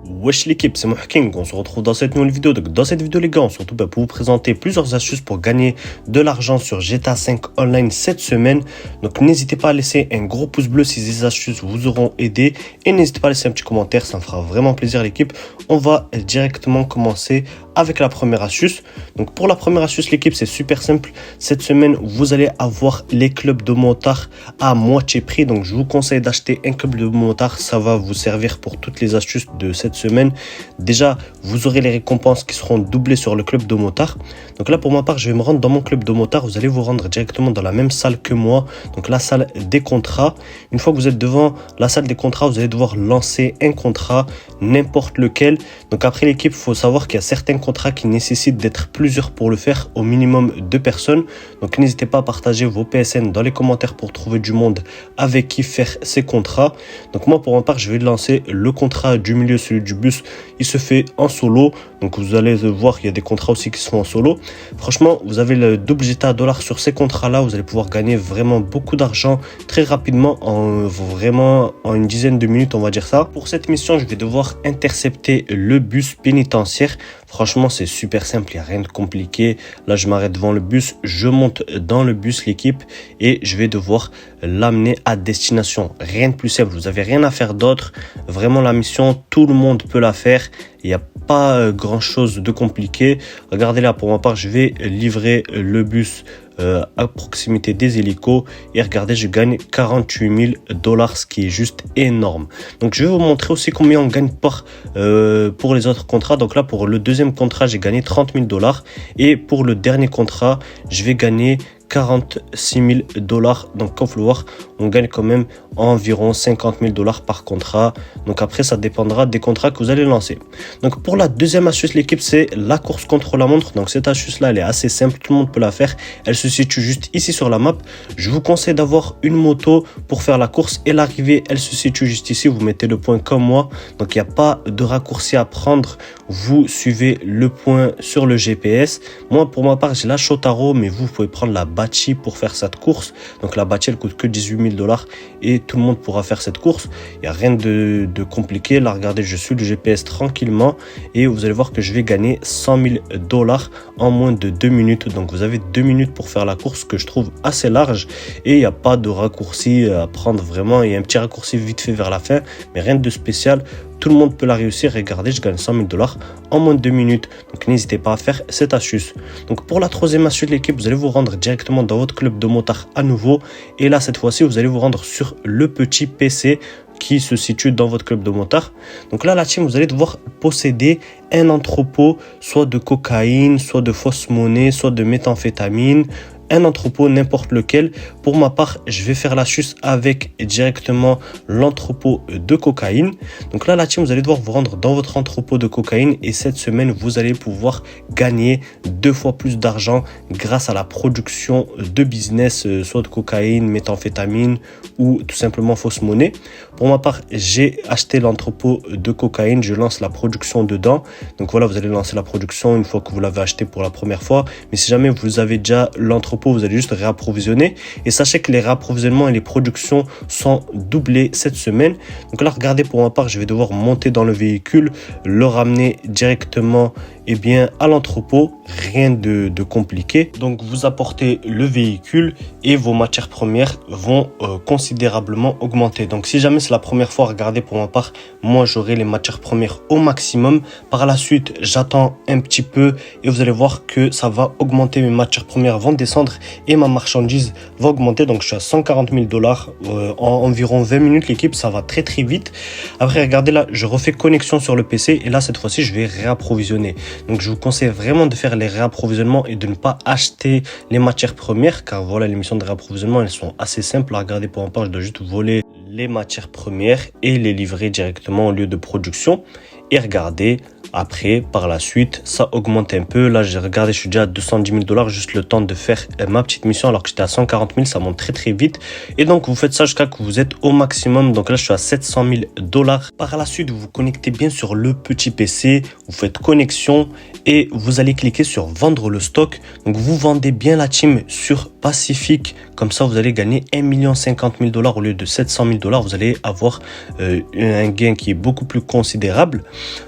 Wesh l'équipe, c'est Mohking, on se retrouve dans cette nouvelle vidéo. Donc, dans cette vidéo les gars, on se retrouve pour vous présenter plusieurs astuces pour gagner de l'argent sur GTA 5 Online cette semaine. Donc n'hésitez pas à laisser un gros pouce bleu si ces astuces vous auront aidé. Et n'hésitez pas à laisser un petit commentaire, ça me fera vraiment plaisir l'équipe. On va directement commencer avec la première astuce. Donc pour la première astuce l'équipe, c'est super simple. Cette semaine, vous allez avoir les clubs de motards à moitié prix. Donc je vous conseille d'acheter un club de motards, ça va vous servir pour toutes les astuces de cette semaine. Déjà, vous aurez les récompenses qui seront doublées sur le club de motards. Donc là, pour ma part, je vais me rendre dans mon club de motards. Vous allez vous rendre directement dans la même salle que moi. Donc la salle des contrats. Une fois que vous êtes devant la salle des contrats, vous allez devoir lancer un contrat, n'importe lequel. Donc après l'équipe, il faut savoir qu'il y a certains contrats qui nécessitent d'être plusieurs pour le faire, au minimum 2 personnes. Donc n'hésitez pas à partager vos PSN dans les commentaires pour trouver du monde avec qui faire ces contrats. Donc moi, pour ma part, je vais lancer le contrat du milieu, celui du bus. Il se fait en solo. Donc vous allez voir qu'il y a des contrats aussi qui sont en solo. Franchement, vous avez le double GTA $ sur ces contrats-là. Vous allez pouvoir gagner vraiment beaucoup d'argent très rapidement, en une dizaine de minutes, on va dire ça. Pour cette mission, je vais devoir intercepter le bus pénitentiaire. Franchement, c'est super simple, il n'y a rien de compliqué. Là, je m'arrête devant le bus, je monte dans le bus, l'équipe, et je vais devoir l'amener à destination. Rien de plus simple, vous n'avez rien à faire d'autre. Vraiment, la mission, tout le monde peut la faire. Il n'y a pas grand chose de compliqué. Regardez là, pour ma part, je vais livrer le bus à proximité des hélicos et regardez, je gagne 48 000 $, ce qui est juste énorme. Donc je vais vous montrer aussi combien on gagne pour les autres contrats. Donc là, pour le deuxième contrat, j'ai gagné 30 000 $ et pour le dernier contrat, je vais gagner 46 000 $. Donc comme vous le voir, on gagne quand même environ 50 000 $ par contrat. Donc après, ça dépendra des contrats que vous allez lancer. Donc pour la deuxième astuce l'équipe, c'est la course contre la montre. Donc cette astuce là, elle est assez simple, tout le monde peut la faire. Elle se situe juste ici sur la map. Je vous conseille d'avoir une moto pour faire la course et l'arrivée, elle se situe juste ici. Vous mettez le point comme moi. Donc il n'y a pas de raccourci à prendre. Vous suivez le point sur le GPS. Moi pour ma part, j'ai la Shotaro, mais vous pouvez prendre la Bachi pour faire cette course. Donc la Bachi, elle coûte que 18 000 $ et tout le monde pourra faire cette course. Il n'y a rien de compliqué. Là, regardez, je suis le GPS tranquillement et vous allez voir que je vais gagner 100 000 $ en moins de 2 minutes. Donc vous avez 2 minutes pour faire la course, que je trouve assez large et il n'y a pas de raccourci à prendre vraiment. Il y a un petit raccourci vite fait vers la fin, mais rien de spécial. Tout le monde peut la réussir. Regardez, je gagne 100 000 $ en moins de 2 minutes. Donc n'hésitez pas à faire cette astuce. Donc pour la troisième astuce de l'équipe, vous allez vous rendre directement dans votre club de motard à nouveau. Et là, cette fois-ci, vous allez vous rendre sur le petit PC qui se situe dans votre club de motard. Donc là, la team, vous allez devoir posséder un entrepôt, soit de cocaïne, soit de fausse monnaie, soit de méthamphétamine. Un entrepôt, n'importe lequel. Pour ma part, je vais faire l'astuce avec directement l'entrepôt de cocaïne. Donc là, la team, vous allez devoir vous rendre dans votre entrepôt de cocaïne et cette semaine, vous allez pouvoir gagner 2 fois plus d'argent grâce à la production de business, soit de cocaïne, méthamphétamine ou tout simplement fausse monnaie. Pour ma part, j'ai acheté l'entrepôt de cocaïne, je lance la production dedans. Donc voilà, vous allez lancer la production une fois que vous l'avez acheté pour la première fois. Mais si jamais vous avez déjà l'entrepôt, vous allez juste réapprovisionner et sachez que les réapprovisionnements et les productions sont doublés cette semaine. Donc là, regardez, pour ma part, je vais devoir monter dans le véhicule, le ramener directement à l'entrepôt. Rien de compliqué. Donc vous apportez le véhicule et vos matières premières vont considérablement augmenter. Donc si jamais c'est la première fois, regardez, pour ma part, moi j'aurai les matières premières au maximum. Par la suite, j'attends un petit peu et vous allez voir que ça va augmenter. Mes matières premières vont descendre et ma marchandise va augmenter. Donc je suis à 140 000 $ en environ 20 minutes l'équipe, ça va très vite. Après, regardez là, je refais connexion sur le PC et là cette fois-ci je vais réapprovisionner. Donc je vous conseille vraiment de faire les réapprovisionnements et de ne pas acheter les matières premières, car voilà, les missions de réapprovisionnement, elles sont assez simples. Regardez, pour ma part, je dois juste voler les matières premières et les livrer directement au lieu de production. Et regardez, après, par la suite, ça augmente un peu. Là, j'ai regardé, je suis déjà à 210 000 $, juste le temps de faire ma petite mission, alors que j'étais à 140 000, ça monte très vite. Et donc, vous faites ça jusqu'à que vous êtes au maximum. Donc là, je suis à 700 000 $. Par la suite, vous vous connectez bien sur le petit PC, vous faites connexion et vous allez cliquer sur vendre le stock. Donc, vous vendez bien la team sur Pacific. Comme ça, vous allez gagner 1 50 000 $ au lieu de 700 000 $. Vous allez avoir un gain qui est beaucoup plus considérable.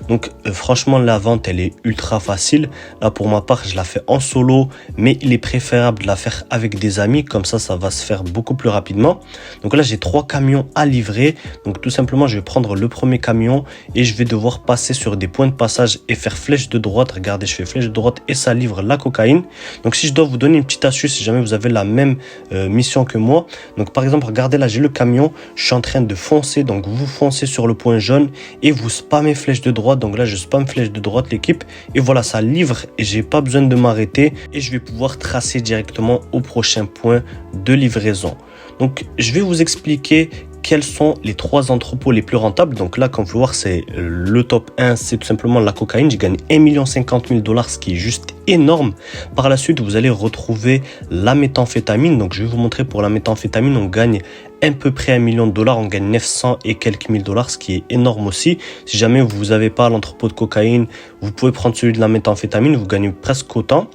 Donc franchement la vente elle est ultra facile. Là pour ma part je la fais en solo, mais il est préférable de la faire avec des amis, comme ça va se faire beaucoup plus rapidement. Donc là j'ai 3 camions à livrer. Donc tout simplement je vais prendre le premier camion et je vais devoir passer sur des points de passage et faire flèche de droite. Regardez, je fais flèche de droite et ça livre la cocaïne. Donc si je dois vous donner une petite astuce, si jamais vous avez la même mission que moi, donc par exemple regardez là j'ai le camion, je suis en train de foncer, donc vous foncez sur le point jaune et vous spammez flèche de droite. Donc là je spamme flèche de droite l'équipe et voilà, ça livre et j'ai pas besoin de m'arrêter et je vais pouvoir tracer directement au prochain point de livraison. Donc je vais vous expliquer quels sont les 3 entrepôts les plus rentables. Donc là, comme vous pouvez voir, c'est le top 1, c'est tout simplement la cocaïne. J'ai gagné 1,50 million $, ce qui est juste énorme. Par la suite, vous allez retrouver la méthamphétamine. Donc je vais vous montrer pour la méthamphétamine, on gagne à peu près 1 million $, on gagne 900 et quelques mille dollars, ce qui est énorme aussi. Si jamais vous n'avez pas l'entrepôt de cocaïne, vous pouvez prendre celui de la méthamphétamine, vous gagnez presque autant.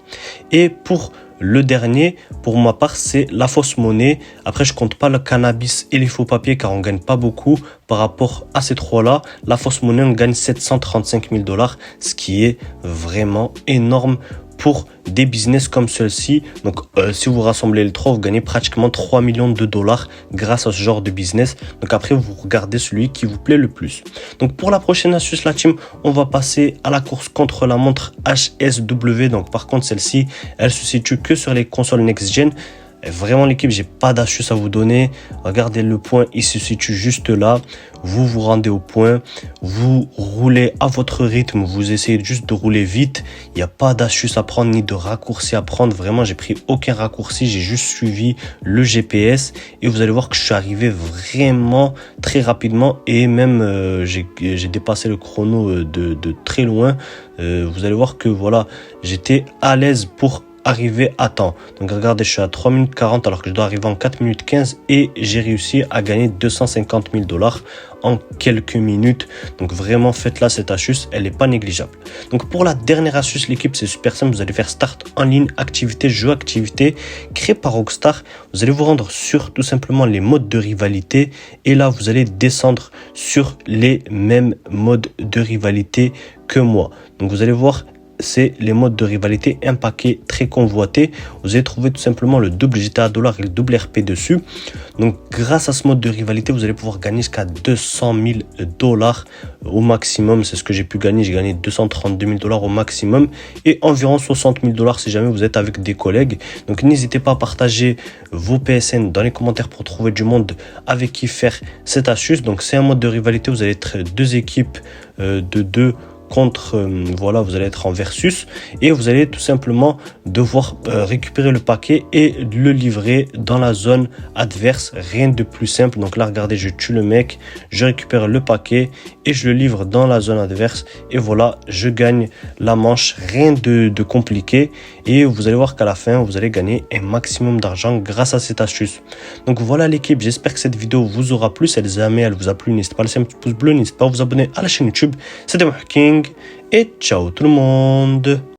Et pour le dernier, pour ma part, c'est la fausse monnaie. Après, je compte pas le cannabis et les faux papiers car on gagne pas beaucoup par rapport à ces 3-là. La fausse monnaie, on gagne 735 000 $, ce qui est vraiment énorme pour des business comme celle-ci. Donc si vous rassemblez les 3, vous gagnez pratiquement 3 millions de dollars grâce à ce genre de business. Donc après vous regardez celui qui vous plaît le plus. Donc pour la prochaine astuce la team, on va passer à la course contre la montre HSW. Donc par contre celle-ci elle se situe que sur les consoles next-gen. Vraiment l'équipe, j'ai pas d'astuce à vous donner. Regardez le point, il se situe juste là. Vous vous rendez au point, vous roulez à votre rythme, vous essayez juste de rouler vite. Il n'y a pas d'astuce à prendre ni de raccourci à prendre. Vraiment, j'ai pris aucun raccourci, j'ai juste suivi le GPS et vous allez voir que je suis arrivé vraiment très rapidement et même j'ai dépassé le chrono de très loin. Vous allez voir que voilà, j'étais à l'aise pour arriver à temps. Donc regardez, je suis à 3 minutes 40 alors que je dois arriver en 4 minutes 15 et j'ai réussi à gagner 250 000 $ en quelques minutes. Donc vraiment faites-la cette astuce, elle n'est pas négligeable. Donc pour la dernière astuce l'équipe, c'est super simple, vous allez faire start en ligne, activité, jeu, activité, créé par Rockstar. Vous allez vous rendre sur tout simplement les modes de rivalité et là vous allez descendre sur les mêmes modes de rivalité que moi. Donc vous allez voir, c'est les modes de rivalité, un paquet très convoité. Vous allez trouver tout simplement le double GTA $ et le double RP dessus. Donc grâce à ce mode de rivalité, vous allez pouvoir gagner jusqu'à 200 000 $ au maximum. C'est ce que j'ai pu gagner. J'ai gagné 232 000 $ au maximum et environ 60 000 $ si jamais vous êtes avec des collègues. Donc n'hésitez pas à partager vos PSN dans les commentaires pour trouver du monde avec qui faire cette astuce. Donc c'est un mode de rivalité, vous allez être 2 équipes de 2 contre, voilà, vous allez être en versus et vous allez tout simplement devoir récupérer le paquet et le livrer dans la zone adverse. Rien de plus simple. Donc là regardez, je tue le mec, je récupère le paquet et je le livre dans la zone adverse et voilà, je gagne la manche. Rien de compliqué et vous allez voir qu'à la fin vous allez gagner un maximum d'argent grâce à cette astuce. Donc voilà l'équipe, j'espère que cette vidéo vous aura plu. Si jamais elle vous a plu, n'hésitez pas à laisser un petit pouce bleu, n'hésitez pas à vous abonner à la chaîne YouTube. C'était Mohaking et ciao tout le monde.